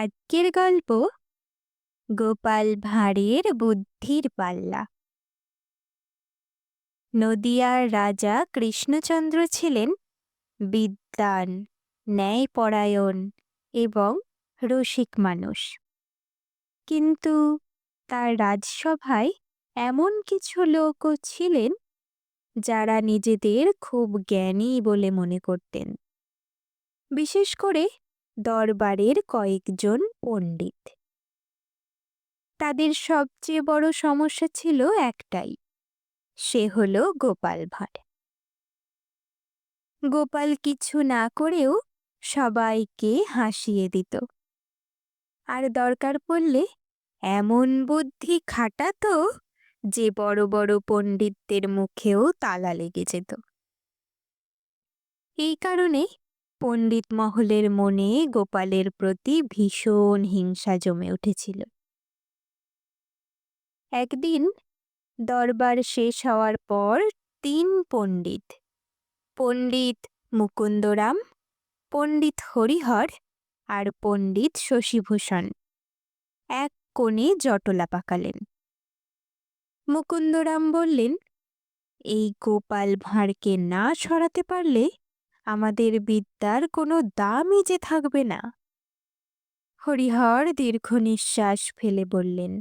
আজকের গল্প গোপাল ভাঁড়ের বুদ্ধির পাল্লা। নদিয়ার রাজা কৃষ্ণচন্দ্র ছিলেন বিদ্বান, ন্যায়পরায়ণ এবং রসিক মানুষ। কিন্তু তার রাজসভায় এমন কিছু লোকও ছিলেন যারা নিজেদের খুব জ্ঞানী বলে মনে করতেন, বিশেষ করে দরবারের কয়েকজন পণ্ডিত। তাদের সবচেয়ে বড় সমস্যা ছিল একটাই, সে হলো গোপাল ভাঁড়। গোপাল কিছু না করেও সবাইকে হাসিয়ে দিত, আর দরকার পড়লে এমন বুদ্ধি খাটাতো যে বড় বড় পণ্ডিতদের মুখেও তালা লেগে যেত। এই কারণে পণ্ডিত মহলের মনে গোপালের প্রতি ভীষণ হিংসা জমে উঠেছিল। একদিন দরবার শেষ হওয়ার পর তিন পণ্ডিত, পণ্ডিত মুকুন্দরাম, পণ্ডিত হরিহর আর পণ্ডিত শশীভূষণ, এক কোণে জটলা পাকালেন। মুকুন্দরাম বললেন, এই গোপাল ভাঁড়কে না সরাতে পারলে আমাদের বিদ্যার কোনো দামই যে থাকবে না। হরিহর দীর্ঘ নিঃশ্বাস ফেলে বললেন,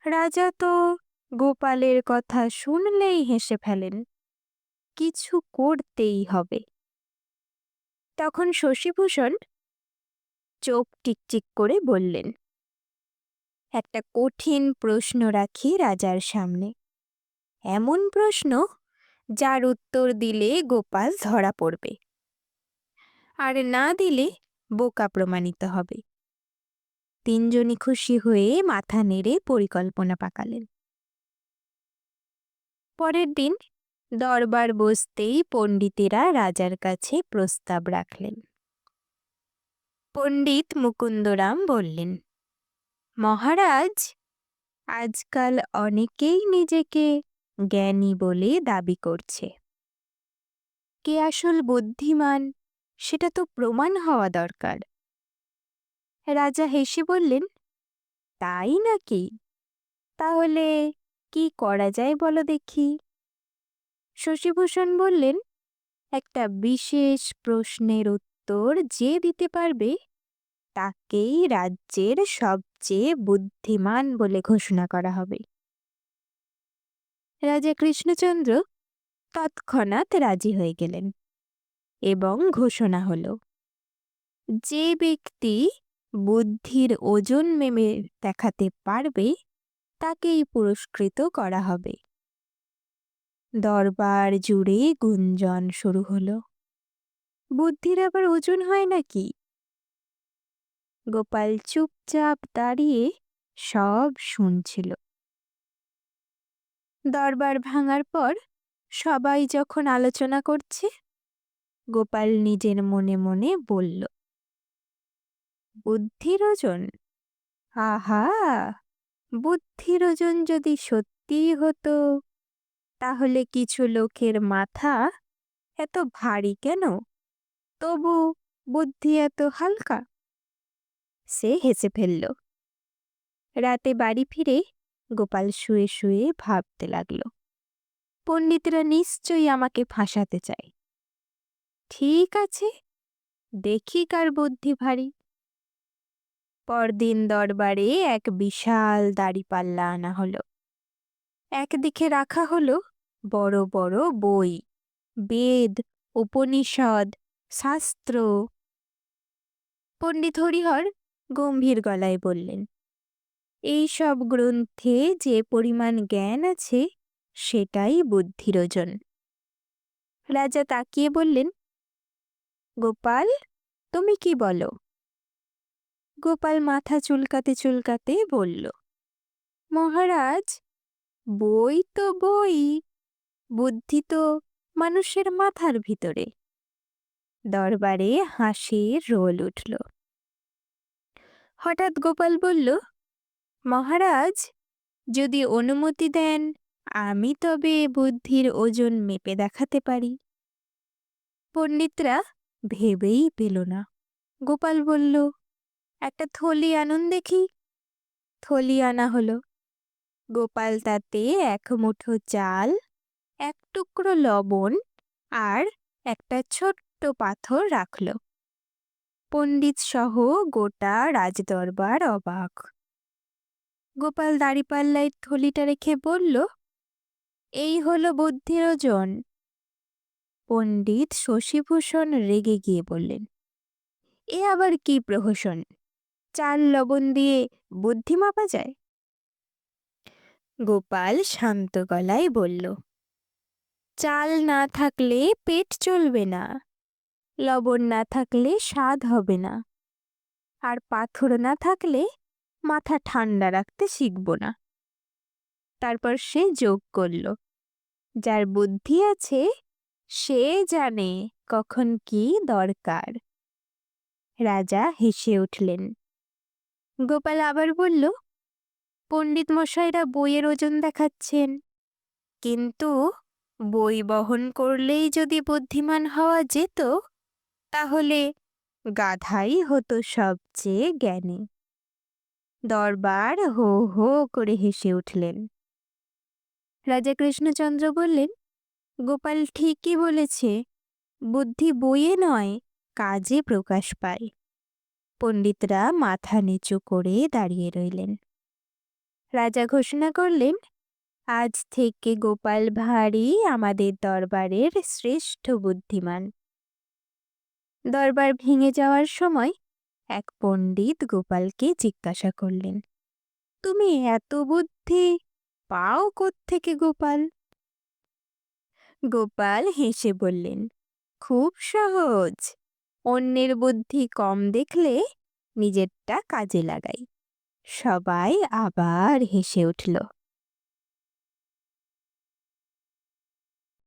রাজা তো গোপালের কথা শুনলেই হেসে ফেলেন, কিছু করতেই হবে। তখন শশীভূষণ চোখ টিকটিক করে বললেন, একটা কঠিন প্রশ্ন রাখি রাজার সামনে, এমন প্রশ্ন যার উত্তর দিলে গোপাল ধরা পড়বে, আর না দিলে বোকা প্রমাণিত হবে। তিনজনই খুশি হয়ে মাথা নেড়ে পরিকল্পনা পাকালেন। পরের দিন দরবার বসতেই পণ্ডিতেরা রাজার কাছে প্রস্তাব রাখলেন। পণ্ডিত মুকুন্দরাম বললেন, মহারাজ, আজকাল অনেকেই নিজেকে জ্ঞানী বলে দাবি করছে। কে আসল বুদ্ধিমান সেটা তো প্রমাণ হওয়া দরকার। রাজা হেসে বললেন, তাই নাকি? তাহলে কি করা যায় বলো দেখি। শশীভূষণ বললেন, একটা বিশেষ প্রশ্নের উত্তর যে দিতে পারবে তাকেই রাজ্যের সবচেয়ে বুদ্ধিমান বলে ঘোষণা করা হবে। রাজা কৃষ্ণচন্দ্র তৎক্ষণাৎ রাজি হয়ে গেলেন এবং ঘোষণা হলো, যে ব্যক্তি বুদ্ধির ওজন মেপে দেখাতে পারবে তাকেই পুরস্কৃত করা হবে। দরবার জুড়ে গুঞ্জন শুরু হলো, বুদ্ধির আবার ওজন হয় নাকি? গোপাল চুপচাপ দাঁড়িয়ে সব শুনছিল। দরবার ভাঙার পর সবাই যখন আলোচনা করছে, গোপাল নিজের মনে মনে বলল, বুদ্ধির ওজন? আহা, বুদ্ধির ওজন যদি সত্যিই হতো তাহলে কিছু লোকের মাথা এত ভারী কেন, তবু বুদ্ধি এত হালকা? সে হেসে ফেলল। রাতে বাড়ি ফিরে গোপাল শুয়ে শুয়ে ভাবতে লাগলো, পণ্ডিতরা নিশ্চয়ই আমাকে ফাঁসাতে চায়। ঠিক আছে, দেখি কার বুদ্ধি ভারী। পরদিন দরবারে এক বিশাল দাঁড়িপাল্লা আনা হলো। একদিকে রাখা হলো বড় বড় বই, বেদ, উপনিষদ, শাস্ত্র। পণ্ডিত হরিহর গম্ভীর গলায় বললেন, এই সব গ্রন্থে যে পরিমাণ জ্ঞান আছে সেটাই বুদ্ধির ওজন। রাজা তাকিয়ে বললেন, গোপাল, তুমি কি বলো? গোপাল মাথা চুলকাতে চুলকাতে বলল, মহারাজ, বই তো বই, বুদ্ধি তো মানুষের মাথার ভিতরে। দরবারে হাসির রোল উঠল। হঠাৎ গোপাল বলল, মহারাজ, যদি অনুমতি দেন আমি তবে বুদ্ধির ওজন মেপে দেখাতে পারি। পণ্ডিতরা ভেবেই পেল না। গোপাল বলল, একটা থলি আনুন দেখি। থলি আনা হলো। গোপাল তাতে এক মুঠো চাল, এক টুকরো লবণ আর একটা ছোট্ট পাথর রাখল। পণ্ডিত সহ গোটা রাজদরবার অবাক। গোপাল দাঁড়িপাল্লায় থলিটা রেখে বলল, এই হলো বুদ্ধির ওজন। পণ্ডিত শশীভূষণ রেগে গিয়ে বললেন, এ আবার কি প্রহসন? চাল লবণ দিয়ে বুদ্ধি মাপা যায়? গোপাল শান্ত গলায় বলল, চাল না থাকলে পেট চলবে না, লবণ না থাকলে স্বাদ হবে না, আর পাথর না থাকলে মাথা ঠান্ডা রাখতে শিখব না। তারপর সে যোগ করল, যার বুদ্ধি আছে সে জানে কখন কি দরকার। রাজা হেসে উঠলেন। গোপাল আবার বলল, পণ্ডিত মশাইরা বইয়ের ওজন দেখাচ্ছেন, কিন্তু বই বহন করলেই যদি বুদ্ধিমান হওয়া যেত, তাহলে গাধাই হতো সবচেয়ে জ্ঞানী। দরবার হো হো করে হেসে উঠলেন। রাজা কৃষ্ণচন্দ্র বললেন, গোপাল ঠিকই বলেছে, বুদ্ধি বইয়ে নয় কাজে প্রকাশ পায়। পণ্ডিতরা মাথা নিচু করে দাঁড়িয়ে রইলেন। রাজা ঘোষণা করলেন, আজ থেকে গোপাল ভাঁড়ই আমাদের দরবারের শ্রেষ্ঠ বুদ্ধিমান। দরবার ভেঙে যাওয়ার সময় এক পণ্ডিত গোপালকে জিজ্ঞাসা করলেন, তুমি এত বুদ্ধি পাও কোত্থেকে গোপাল? গোপাল হেসে বললেন, খুব সহজ। অন্যের বুদ্ধি কম দেখলে নিজেরটা কাজে লাগাই। সবাই আবার হেসে উঠল।